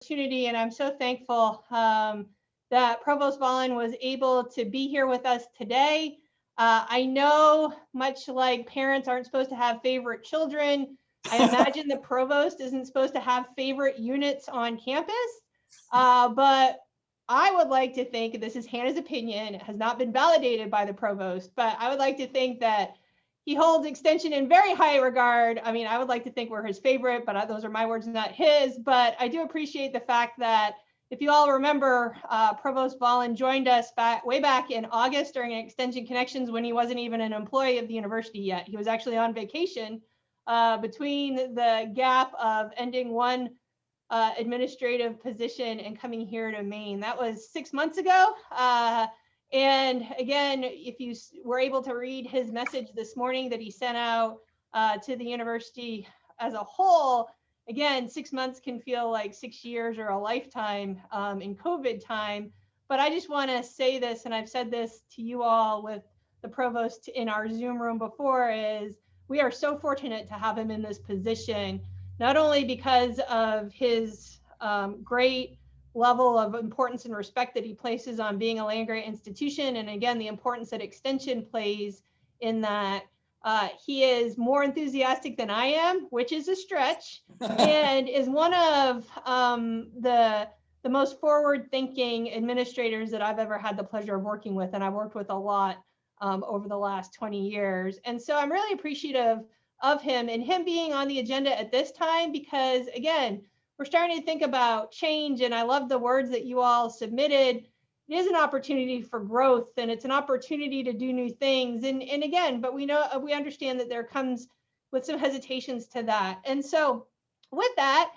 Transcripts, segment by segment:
Opportunity, and I'm so thankful that Provost Volin was able to be here with us today. I know, much like parents aren't supposed to have favorite children, I imagine the provost isn't supposed to have favorite units on campus. But I would like to think, this is Hannah's opinion, it has not been validated by the provost, but I would like to think that he holds extension in very high regard. I mean, I would like to think we're his favorite, but those are my words, not his. But I do appreciate the fact that, if you all remember, Provost Volin joined us way back in August during Extension Connections when he wasn't even an employee of the university yet. He was actually on vacation between the gap of ending one administrative position and coming here to Maine. That was 6 months ago. And again, if you were able to read his message this morning that he sent out to the university as a whole, again, 6 months can feel like 6 years or a lifetime in COVID time. But I just want to say this, and I've said this to you all with the provost in our Zoom room before, is we are so fortunate to have him in this position, not only because of his great level of importance and respect that he places on being a land grant institution, and again, the importance that extension plays in that. He is more enthusiastic than I am, which is a stretch, and is one of the most forward-thinking administrators that I've ever had the pleasure of working with, and I've worked with a lot over the last 20 years. And so I'm really appreciative of him and him being on the agenda at this time, because again, we're starting to think about change, and I love the words that you all submitted. It is an opportunity for growth, and it's an opportunity to do new things. And again, but we understand that there comes with some hesitations to that. And so with that,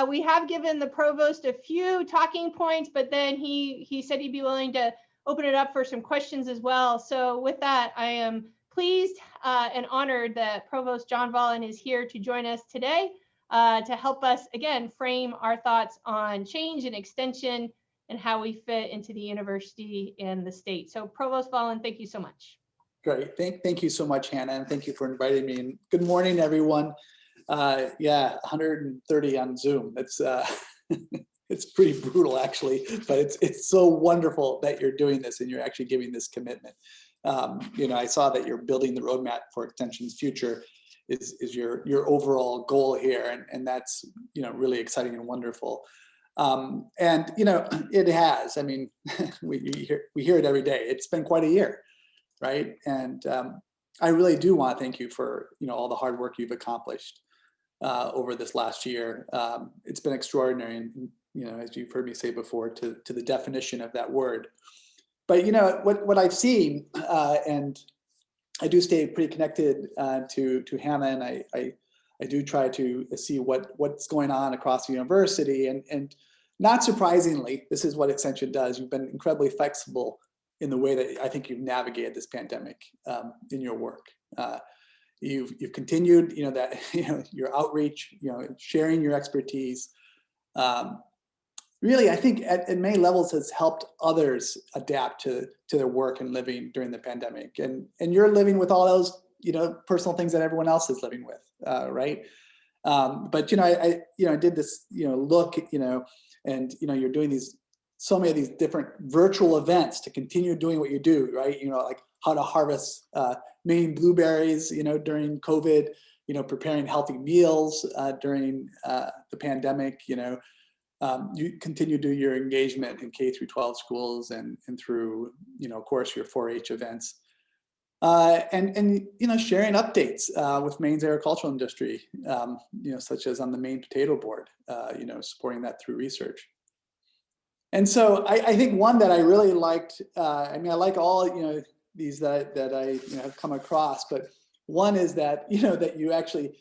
we have given the provost a few talking points, but then he said he'd be willing to open it up for some questions as well. So with that, I am pleased and honored that Provost John Volin is here to join us today to help us, again, frame our thoughts on change and extension and how we fit into the university and the state. So Provost Volin, thank you so much. Great, thank you so much, Hannah, and thank you for inviting me. And good morning, everyone. Yeah, 130 on Zoom. It's it's pretty brutal, actually, but it's so wonderful that you're doing this and you're actually giving this commitment. I saw that you're building the roadmap for Extension's future is your overall goal here, and that's really exciting and wonderful. And it has. I mean, we hear it every day. It's been quite a year, right? And I really do want to thank you for all the hard work you've accomplished over this last year. It's been extraordinary, and as you've heard me say before, to the definition of that word. But what I've seen, and I do stay pretty connected to Hannah, and I do try to see what's going on across the university, and not surprisingly, this is what Extension does. You've been incredibly flexible in the way that I think you've navigated this pandemic in your work. You've continued, your outreach, sharing your expertise. Really, I think at many levels has helped others adapt to their work and living during the pandemic. And you're living with all those, personal things that everyone else is living with, right? But I did this, look, and you're doing so many of these different virtual events to continue doing what you do, right? Like how to harvest Maine blueberries, during COVID, preparing healthy meals during the pandemic, you continue to do your engagement in K through 12 schools and through, of course, your 4-H events, and sharing updates with Maine's agricultural industry, such as on the Maine Potato Board, supporting that through research. And so I think one that I really liked, I like all these that I have come across, but one is that that you actually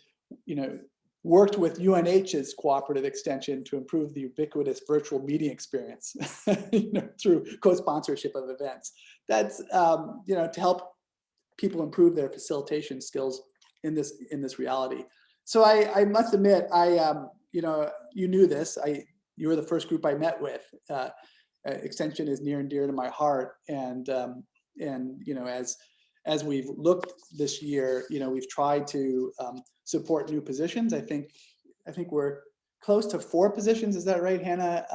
worked with UNH's cooperative extension to improve the ubiquitous virtual meeting experience through co-sponsorship of events. That's to help people improve their facilitation skills in this reality. So I must admit, you knew this. You were the first group I met with. Extension is near and dear to my heart, and as we've looked this year, we've tried to support new positions. I think we're close to 4 positions. Is that right, Hannah?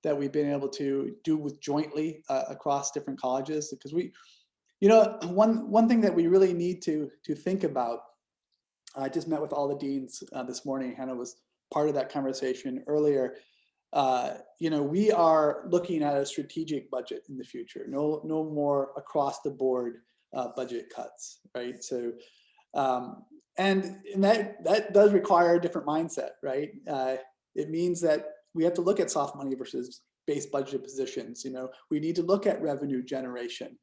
That we've been able to do with jointly across different colleges, because one thing that we really need to think about. I just met with all the deans this morning. Hannah was part of that conversation earlier. We are looking at a strategic budget in the future. No more across the board budget cuts, right? So, and that does require a different mindset, right? It means that we have to look at soft money versus base budget positions. We need to look at revenue generation.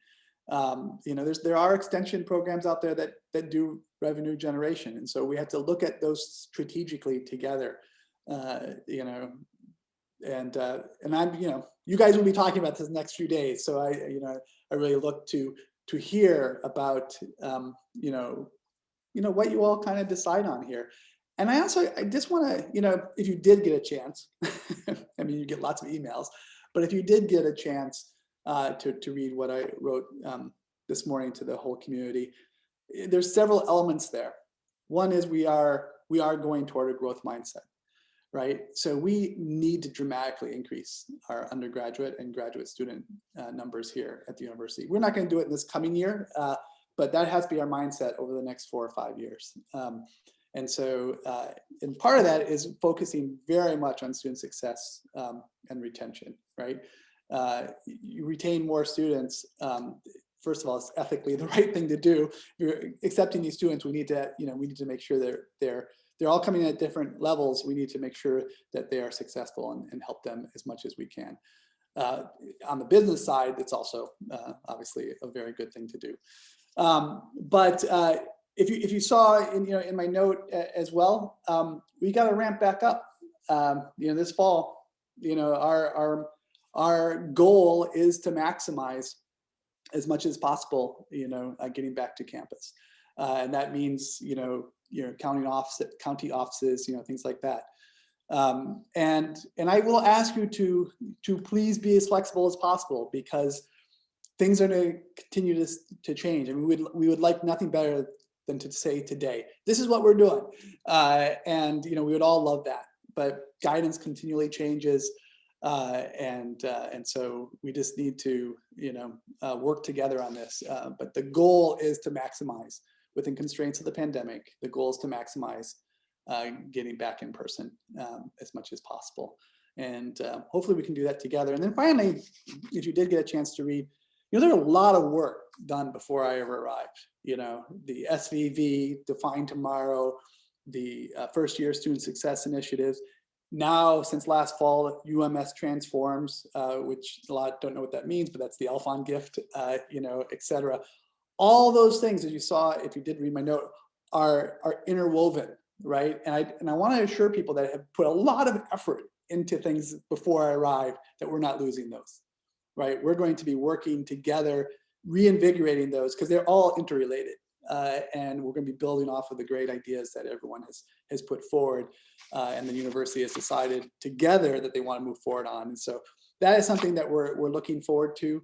There are extension programs out there that do revenue generation, and so we have to look at those strategically together. And I'm, you guys will be talking about this next few days, so I really look to hear about what you all kind of decide on here. And I just want to, if you did get a chance, I mean, you get lots of emails, but if you did get a chance to read what I wrote this morning to the whole community, there's several elements there. One is we are going toward a growth mindset, right? So we need to dramatically increase our undergraduate and graduate student numbers here at the university. We're not going to do it in this coming year, but that has to be our mindset over the next 4 or 5 years. And so, and part of that is focusing very much on student success and retention, right? You retain more students. First of all, it's ethically the right thing to do. If you're accepting these students, we need to make sure they're all coming in at different levels. We need to make sure that they are successful and help them as much as we can. On the business side, it's also obviously a very good thing to do. But if you saw in my note as well, we got to ramp back up. This fall, our goal is to maximize as much as possible, getting back to campus, and that means county offices, things like that. And I will ask you to please be as flexible as possible, because things are going to continue to change. And we would like nothing better than to say today, this is what we're doing. And we would all love that, but guidance continually changes. And so we just need to, work together on this. But the goal is to maximize within constraints of the pandemic. The goal is to maximize getting back in person as much as possible. And hopefully we can do that together. And then finally, if you did get a chance to read, there's a lot of work done before I ever arrived. The SVV, Define Tomorrow, the first year student success initiatives. Now, since last fall, UMS Transforms, which a lot don't know what that means, but that's the Alphon gift, et cetera. All those things, as you saw, if you did read my note, are interwoven, right? And I want to assure people that have put a lot of effort into things before I arrived, that we're not losing those, right? We're going to be working together, reinvigorating those, because they're all interrelated. And we're going to be building off of the great ideas that everyone has put forward, and the university has decided together that they want to move forward on. And so that is something that we're looking forward to.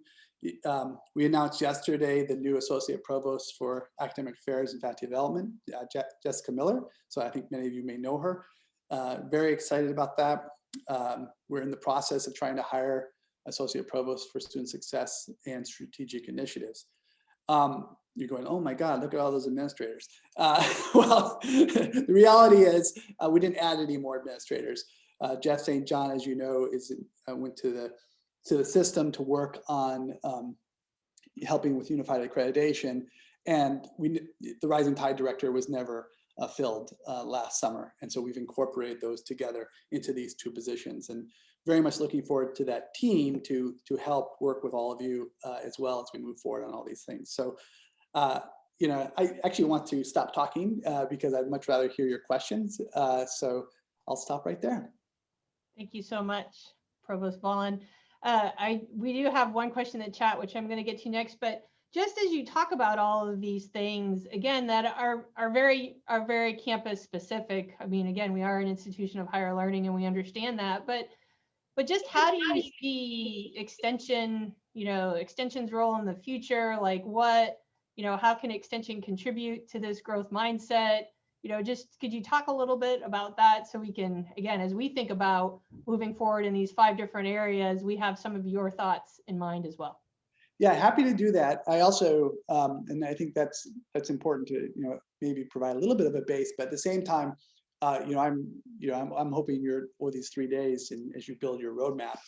We announced yesterday the new associate provost for academic affairs and faculty development, Jessica Miller. So I think many of you may know her. Very excited about that. We're in the process of trying to hire associate provost for student success and strategic initiatives. You're going, oh my God, look at all those administrators. Well, the reality is we didn't add any more administrators. Jeff St. John, as you know, went to the system to work on helping with unified accreditation. And the Rising Tide director was never filled last summer. And so we've incorporated those together into these 2 positions, and very much looking forward to that team to help work with all of you as well as we move forward on all these things. So, I actually want to stop talking because I'd much rather hear your questions. So I'll stop right there. Thank you so much, Provost Volin. We do have one question in the chat, which I'm going to get to next, but just as you talk about all of these things, again, that are very campus specific. I mean, again, we are an institution of higher learning and we understand that, but just how do you see extension's role in the future? Like what, how can extension contribute to this growth mindset? just could you talk a little bit about that so we can, again, as we think about moving forward in these 5 different areas, we have some of your thoughts in mind as well. Yeah, happy to do that. I also, and I think that's important to, maybe provide a little bit of a base, but at the same time, I'm hoping you're over these 3 days, and as you build your roadmap,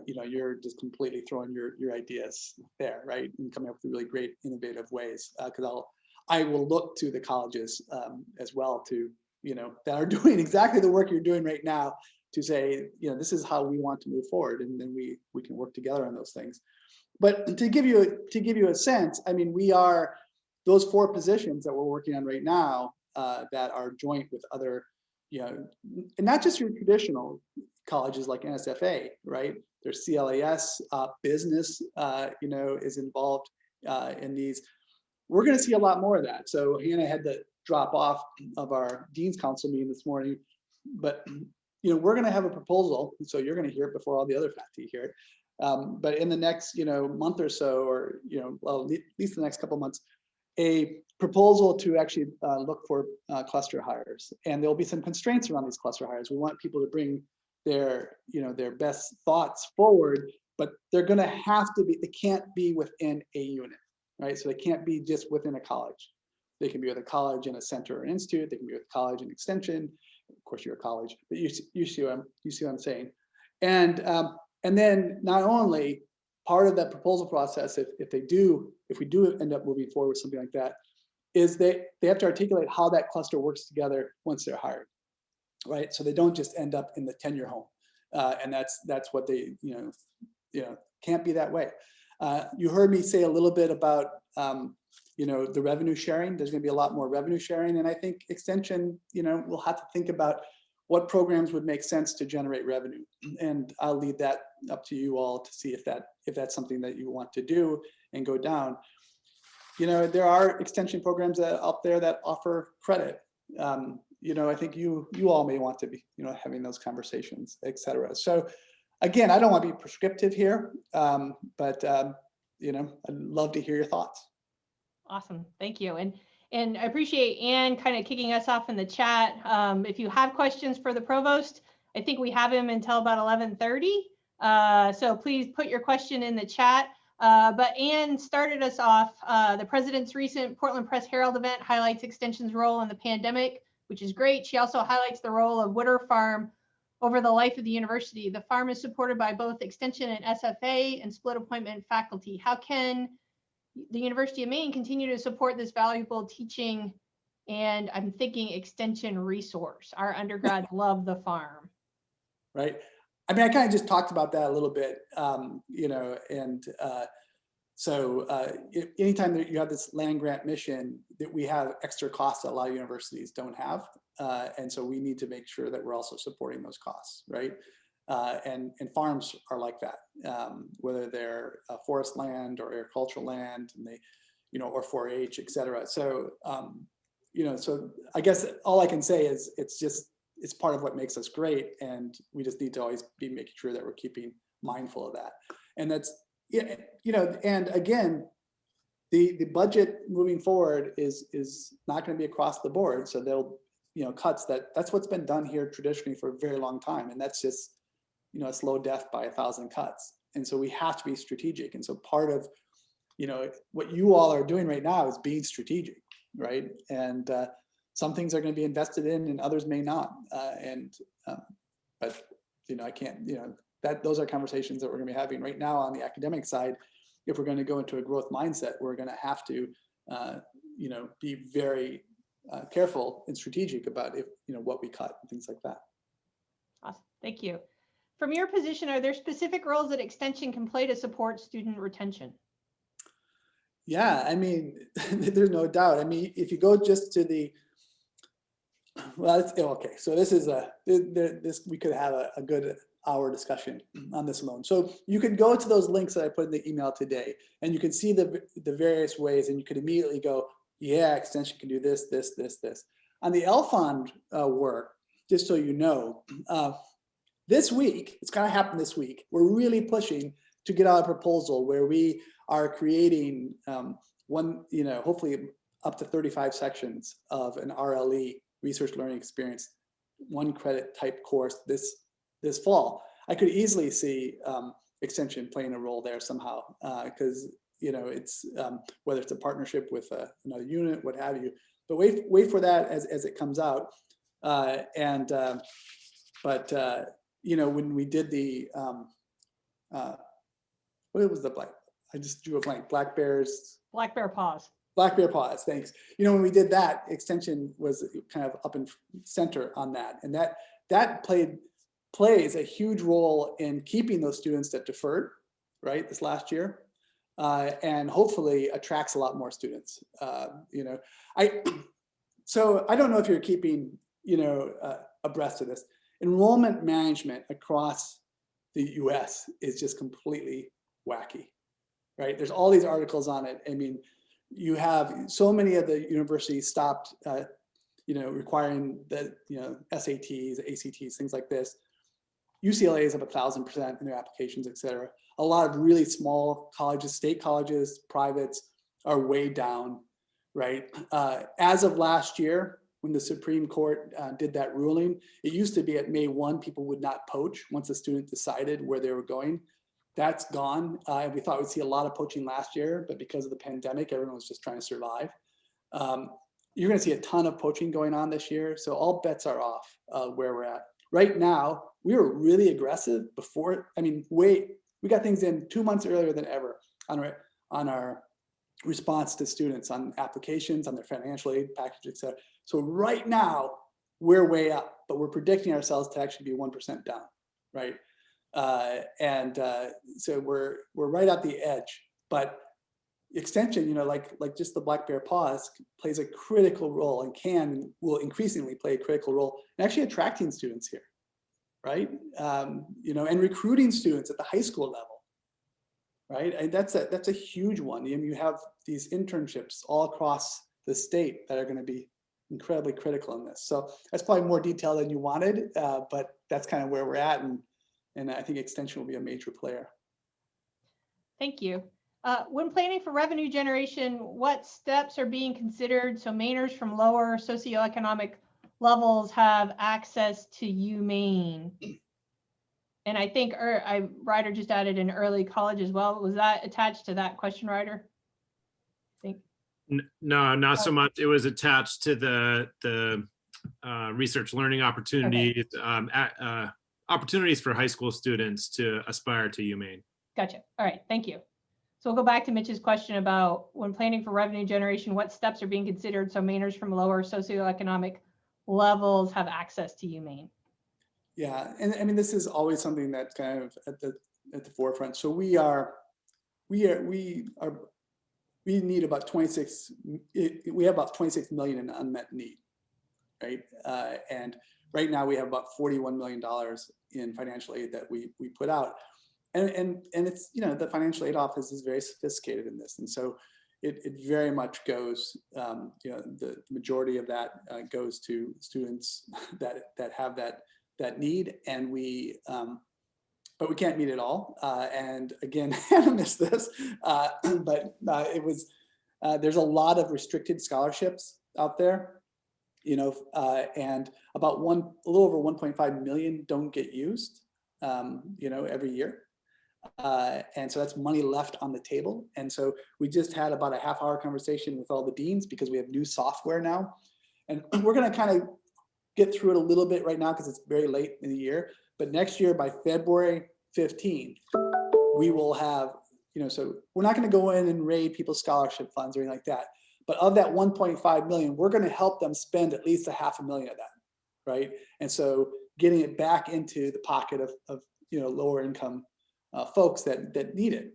you're just completely throwing your ideas there, right, and coming up with really great, innovative ways. Because I will look to the colleges as well to, that are doing exactly the work you're doing right now, to say, this is how we want to move forward, and then we can work together on those things. But to give you a sense, I mean, we are those 4 positions that we're working on right now that are joint with other, and not just your traditional colleges like NSFA, right? There's CLAS, business, is involved in these. We're going to see a lot more of that. So Hannah had to drop off of our Dean's Council meeting this morning, but we're going to have a proposal, so you're going to hear it before all the other faculty hear it. But in the next, month or so, or well, at least the next couple of months, a proposal to actually look for cluster hires, and there'll be some constraints around these cluster hires. We want people to bring their best thoughts forward, but they're going to have to be. They can't be within a unit, right? So they can't be just within a college. They can be with a college and a center or institute. They can be with a college and extension. Of course, you're a college, but you see what I'm saying, and then not only part of that proposal process, if we do end up moving forward with something like that, is they have to articulate how that cluster works together once they're hired, right? So they don't just end up in the tenure home, and that's what they can't be that way. You heard me say a little bit about the revenue sharing. There's going to be a lot more revenue sharing, and I think extension, we'll have to think about what programs would make sense to generate revenue, and I'll leave that up to you all to see if that's something that you want to do and go down. There are extension programs out there that offer credit. I think you all may want to be having those conversations, et cetera. So again, I don't want to be prescriptive here, but I'd love to hear your thoughts. Awesome, thank you. And I appreciate Ann kind of kicking us off in the chat. If you have questions for the provost, I think we have him until about 11:30. So please put your question in the chat. But Ann started us off. The president's recent Portland Press Herald event highlights Extension's role in the pandemic, which is great. She also highlights the role of Witter Farm over the life of the university. The farm is supported by both Extension and SFA and split appointment faculty. How can the University of Maine continue to support this valuable teaching, and I'm thinking extension resource? Our undergrads love the farm. Right. I mean, I kind of just talked about that a little bit, so anytime that you have this land grant mission, that we have extra costs that a lot of universities don't have. And so we need to make sure that we're also supporting those costs, right? And farms are like that, whether they're forest land or agricultural land, and they, or 4-H, et cetera. So, so I guess all I can say is it's part of what makes us great, and we just need to always be making sure that we're keeping mindful of that. And that's, and again, the budget moving forward is not going to be across the board. So there'll, cuts that's what's been done here traditionally for a very long time, and that's just a slow death by 1,000 cuts. And so we have to be strategic. And so part of what you all are doing right now is being strategic, right? And some things are going to be invested in and others may not. But I can't, those are conversations that we're going to be having right now on the academic side. If we're going to go into a growth mindset, we're going to have to be very careful and strategic about what we cut and things like that. Awesome, thank you. From your position, are there specific roles that Extension can play to support student retention? Yeah, I mean, there's no doubt. I mean, if you go just to the, well, okay, so this is we could have a good hour discussion on this alone. So you can go to those links that I put in the email today, and you can see the various ways, and you could immediately go, yeah, Extension can do this, this, this, this. On the LFON work, just so you know, this week, it's going to happen this week, we're really pushing to get out a proposal where we are creating one, hopefully up to 35 sections of an RLE, research learning experience, 1 credit type course this fall. I could easily see extension playing a role there somehow, because it's whether it's a partnership with another unit, what have you. But wait for that as it comes out. When we did the what was the blank? I just drew a blank. Black Bear Paws. Thanks. When we did that, extension was kind of up in center on that, and that plays a huge role in keeping those students that deferred, right, this last year, and hopefully attracts a lot more students. So I don't know if you're keeping, abreast of this. Enrollment management across the US is just completely wacky, right? There's all these articles on it. I mean, you have so many of the universities stopped, requiring the, SATs, ACTs, things like this. UCLA is up 1,000% in their applications, et cetera. A lot of really small colleges, state colleges, privates are way down, right? As of last year, when the Supreme Court did that ruling, it used to be at May 1, people would not poach once a student decided where they were going. That's gone. We thought we'd see a lot of poaching last year, but because of the pandemic, everyone was just trying to survive. You're going to see a ton of poaching going on this year. So all bets are off where we're at. Right now, we were really aggressive before. I mean, we got things in 2 months earlier than ever on our response to students, on applications, on their financial aid package, et cetera. So right now, we're way up, but we're predicting ourselves to actually be 1% down, right? So we're right at the edge. But extension, like just the Black Bear Paws plays a critical role and will increasingly play a critical role in actually attracting students here, right? And recruiting students at the high school level, right? And that's a huge one. You have these internships all across the state that are going to be incredibly critical in this. So that's probably more detail than you wanted, but that's kind of where we're at, and I think extension will be a major player. Thank you. When planning for revenue generation, what steps are being considered so Mainers from lower socioeconomic levels have access to UMaine? And I think Ryder just added an early college as well. Was that attached to that question, Ryder? I think. No, not so much. It was attached to the research learning opportunities, opportunities for high school students to aspire to UMaine. Gotcha. All right, thank you. So we'll go back to Mitch's question about when planning for revenue generation, what steps are being considered so Mainers from lower socioeconomic levels have access to UMaine? Yeah, and I mean, this is always something that's kind of at the forefront. So we need about 26. We have about 26 million in unmet need, right? And right now we have about $41 million in financial aid that we put out, and it's the financial aid office is very sophisticated in this, and so it very much goes. The majority of that goes to students that have that need, and but we can't meet it all. And again, I missed this, but it was, there's a lot of restricted scholarships out there, and about a little over 1.5 million don't get used, every year. And so that's money left on the table. And so we just had about a half-hour conversation with all the deans because we have new software now. And we're going to kind of get through it a little bit right now because it's very late in the year. But next year, by February 15th, we will have, so we're not going to go in and raid people's scholarship funds or anything like that. But of that 1.5 million, we're going to help them spend at least $500,000 of that, right? And so getting it back into the pocket of lower income folks that need it.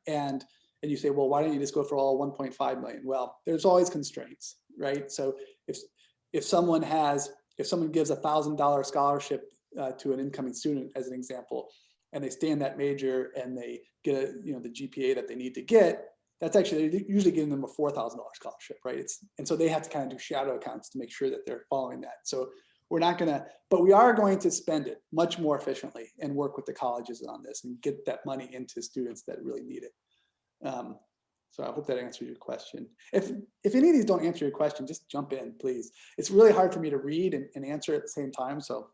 And you say, well, why don't you just go for all 1.5 million? Well, there's always constraints, right? So if someone gives $1,000 scholarship to an incoming student, as an example, and they stay in that major and they get the GPA that they need to get, that's actually usually giving them a $4,000 scholarship, right? And so they have to kind of do shadow accounts to make sure that they're following that. So we're not going to, but we are going to spend it much more efficiently and work with the colleges on this and get that money into students that really need it. So I hope that answers your question. If any of these don't answer your question, just jump in, please. It's really hard for me to read and answer at the same time. So.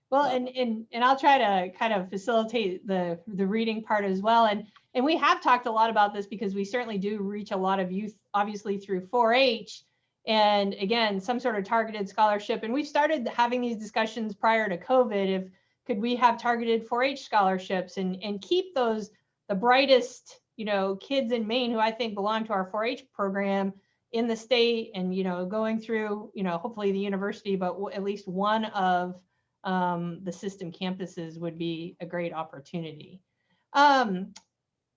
Well, and I'll try to kind of facilitate the reading part as well. And we have talked a lot about this because we certainly do reach a lot of youth, obviously through 4-H, and again, some sort of targeted scholarship. And we've started having these discussions prior to COVID. If could we have targeted 4-H scholarships and keep those the brightest, kids in Maine who I think belong to our 4-H program in the state, and going through, hopefully the university, but at least one of the system campuses would be a great opportunity.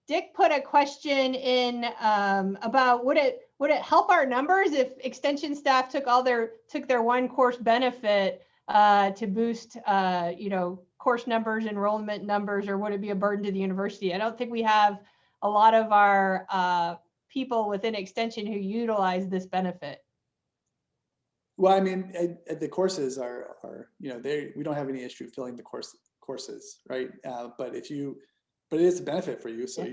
Dick put a question in about would it help our numbers if extension staff took their one course benefit to boost course numbers, enrollment numbers, or would it be a burden to the university? I don't think we have a lot of our people within extension who utilize this benefit. Well, I mean, the courses are we don't have any issue filling the courses, right? But it is a benefit for you. So,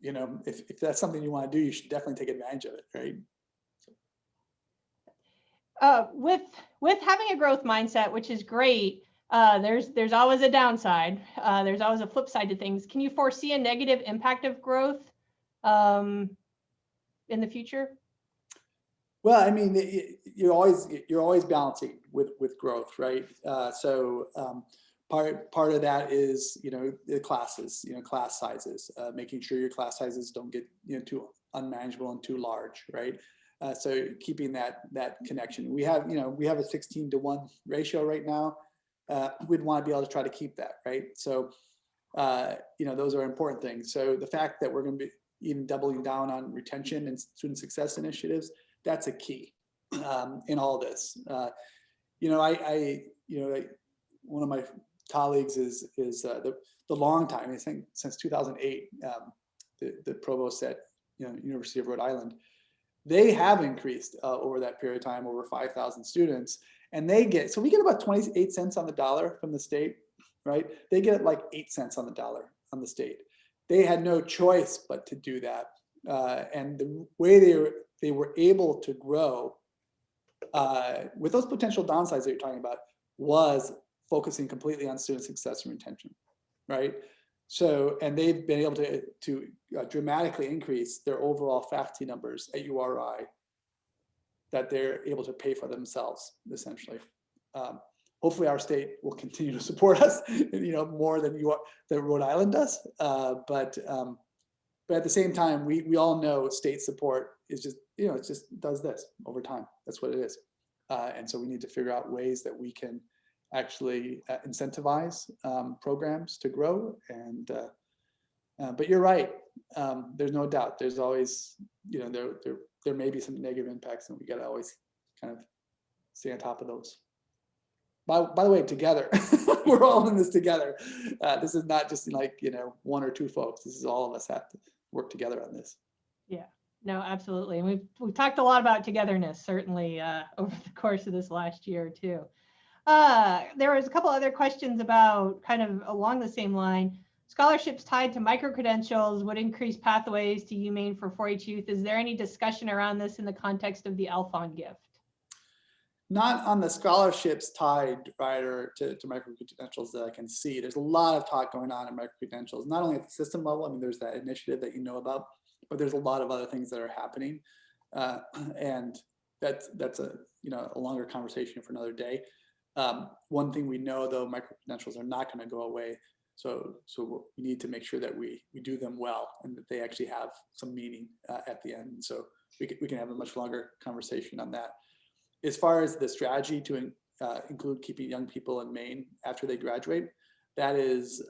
if that's something you want to do, you should definitely take advantage of it, right? With having a growth mindset, which is great, there's always a downside. There's always a flip side to things. Can you foresee a negative impact of growth in the future? Well, I mean, you're always balancing with growth, right? So part of that is the classes, class sizes, making sure your class sizes don't get too unmanageable and too large, right? So keeping that connection. We have a 16-to-1 ratio right now. We'd want to be able to try to keep that, right? So those are important things. So the fact that we're going to be even doubling down on retention and student success initiatives, that's a key in all this. One of my colleagues is the long time, I think since 2008, the provost at University of Rhode Island, they have increased over that period of time, over 5,000 students, and we get about 28 cents on the dollar from the state, right? They get like 8 cents on the dollar on the state. They had no choice but to do that, and the way they were able to grow with those potential downsides that you're talking about was focusing completely on student success and retention, right? So, and they've been able to dramatically increase their overall faculty numbers at URI that they're able to pay for themselves, essentially. Hopefully our state will continue to support us, more than Rhode Island does. But at the same time, we all know state support is just, it just does this over time. That's what it is. And so we need to figure out ways that we can actually incentivize programs to grow. And but you're right. There's no doubt. There's always, there may be some negative impacts, and we got to always kind of stay on top of those. By the way, together, we're all in this together. This is not just like, one or two folks. This is all of us have to work together on this. Yeah, no, absolutely. And we've talked a lot about togetherness, certainly over the course of this last year too. There was a couple other questions about kind of along the same line. Scholarships tied to micro-credentials would increase pathways to UMaine for 4-H youth. Is there any discussion around this in the context of the Alphon gift? Not on the scholarships tied, right, or to micro-credentials that I can see. There's a lot of talk going on in micro-credentials, not only at the system level. I mean, there's that initiative that you know about, but there's a lot of other things that are happening. And that's a longer conversation for another day. One thing we know, though, micro-credentials are not going to go away. So we need to make sure that we do them well and that they actually have some meaning at the end. And so we can have a much longer conversation on that. As far as the strategy to include keeping young people in Maine after they graduate, that is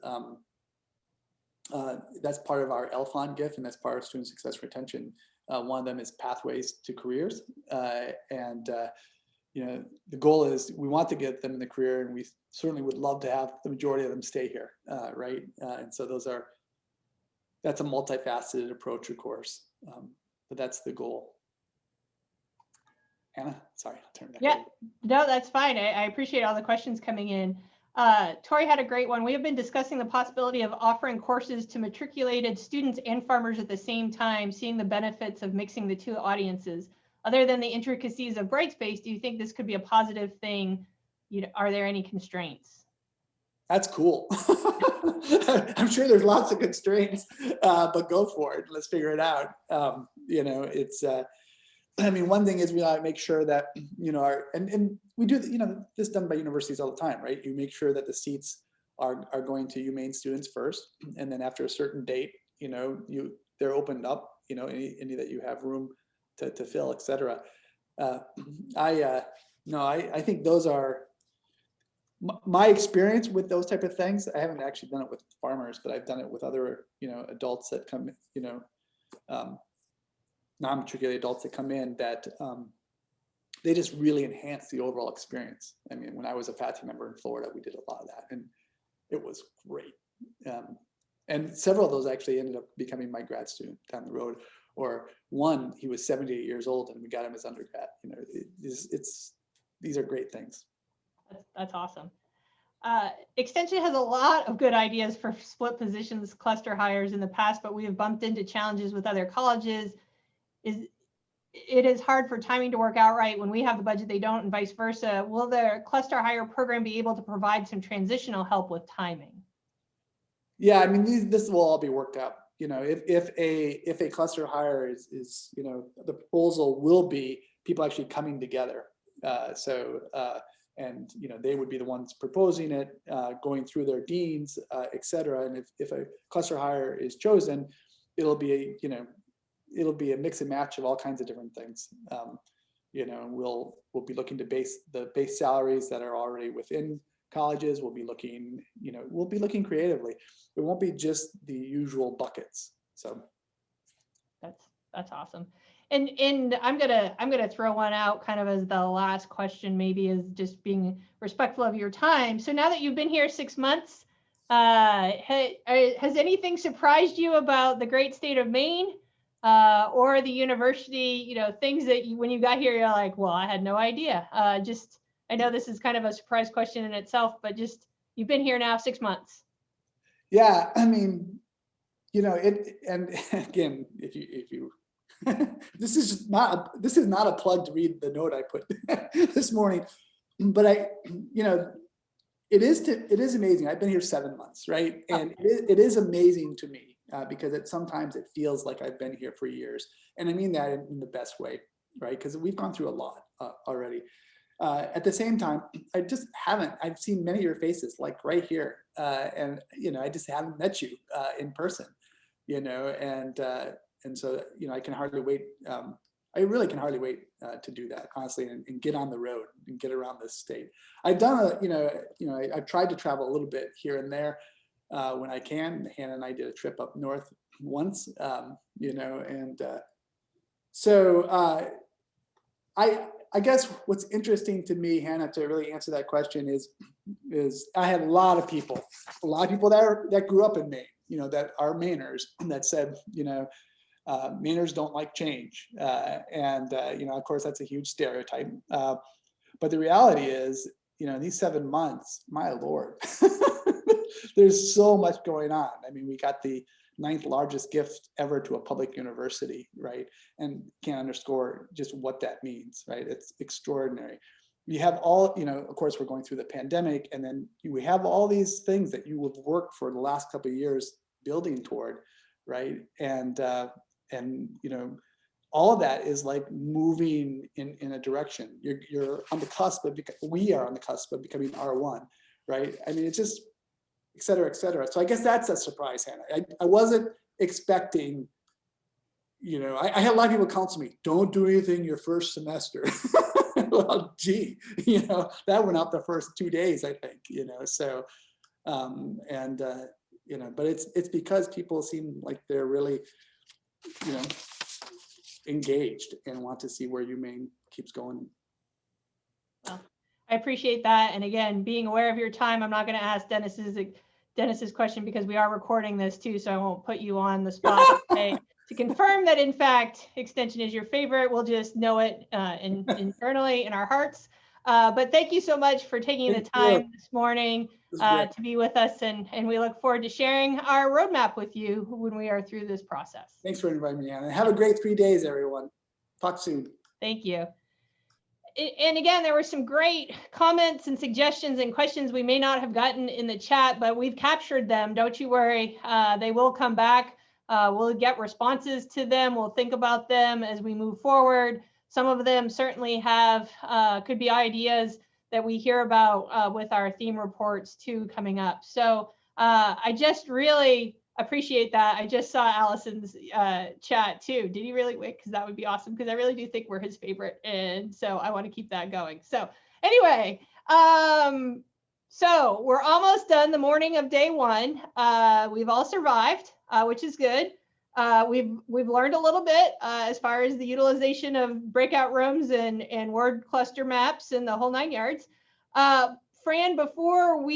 that's part of our Alphon gift, and that's part of student success retention. One of them is pathways to careers, and the goal is we want to get them in the career, and we certainly would love to have the majority of them stay here, right? And so that's a multifaceted approach, of course, but that's the goal. Anna, sorry, I'll turn it back over. No, that's fine. I appreciate all the questions coming in. Tori had a great one. We have been discussing the possibility of offering courses to matriculated students and farmers at the same time, seeing the benefits of mixing the two audiences. Other than the intricacies of Brightspace, do you think this could be a positive thing? Are there any constraints? That's cool. I'm sure there's lots of constraints, but go for it. Let's figure it out. It's, I mean, one thing is we gotta make sure that, and we do, this done by universities all the time, right? You make sure that the seats are going to UMaine students first. And then after a certain date, they're opened up, any that you have room to fill, et cetera. I think those are, my experience with those type of things. I haven't actually done it with farmers, but I've done it with other, adults that come, non-matriculated adults that come in that they just really enhance the overall experience. I mean, when I was a faculty member in Florida, we did a lot of that and it was great. And several of those actually ended up becoming my grad student down the road, or one, he was 78 years old and we got him as undergrad. These are great things. That's awesome. Extension has a lot of good ideas for split positions, cluster hires in the past, but we have bumped into challenges with other colleges. It is hard for timing to work out right when we have the budget, they don't, and vice versa. Will the cluster hire program be able to provide some transitional help with timing? Yeah, I mean, this will all be worked out. If a cluster hire is the proposal will be people actually coming together. And they would be the ones proposing it, going through their deans, et cetera. And if a cluster hire is chosen, it'll be a mix and match of all kinds of different things. We'll be looking to base salaries that are already within colleges. We'll be looking creatively. It won't be just the usual buckets. So that's awesome. And I'm gonna throw one out kind of as the last question, maybe, is just being respectful of your time. So now that you've been here 6 months, has anything surprised you about the great state of Maine or the university? Things that when you got here, you're like, well, I had no idea. I know this is kind of a surprise question in itself, but just you've been here now 6 months. Yeah, I mean, and again, if you this is not a plug to read the note I put this morning, but it is amazing. I've been here 7 months, right? And it is amazing to me because sometimes it feels like I've been here for years, and I mean that in the best way, right? Because we've gone through a lot already. At the same time, I just haven't. I've seen many of your faces, like right here, and I just haven't met you in person, and so I can hardly wait. I really can hardly wait to do that, honestly, and get on the road and get around this state. I've done I've tried to travel a little bit here and there when I can. Hannah and I did a trip up north once, so I guess what's interesting to me, Hannah, to really answer that question is I have a lot of people that grew up in Maine, that are Mainers, that said, Mainers don't like change. Of course, that's a huge stereotype. But the reality is, these 7 months, my Lord, there's so much going on. I mean, we got the 9th largest gift ever to a public university, right? And can't underscore just what that means, right? It's extraordinary. You have all, of course, we're going through the pandemic, and then we have all these things that you have worked for the last couple of years building toward, right? And all of that is like moving in a direction. You're on the cusp of, we are on the cusp of becoming R1, right? I mean, it's just, et cetera, et cetera. So I guess that's a surprise, Hannah. I wasn't expecting, I had a lot of people counsel me, don't do anything your first semester. Well, gee, that went out the first 2 days, I think, so, but it's because people seem like they're really, engaged and want to see where UMaine keeps going. Well, I appreciate that. And again, being aware of your time, I'm not going to ask Dennis's question because we are recording this too, so I won't put you on the spot today to confirm that in fact extension is your favorite. We'll just know it internally in our hearts. But thank you so much for taking the Thank you. time this morning This is great. to be with us, and we look forward to sharing our roadmap with you when we are through this process. Thanks for inviting me, Anna. Have a great 3 days, everyone. Talk soon. Thank you. And again, there were some great comments and suggestions and questions we may not have gotten in the chat, but we've captured them. Don't you worry. They will come back. We'll get responses to them. We'll think about them as we move forward. Some of them certainly have, could be ideas that we hear about with our theme reports too coming up. So I just really appreciate that. I just saw Allison's chat too. Did he really wait? Because that would be awesome, because I really do think we're his favorite. And so I want to keep that going. So anyway, so we're almost done the morning of day one. We've all survived, which is good. We've learned a little bit as far as the utilization of breakout rooms and word cluster maps and the whole 9 yards. Fran, before we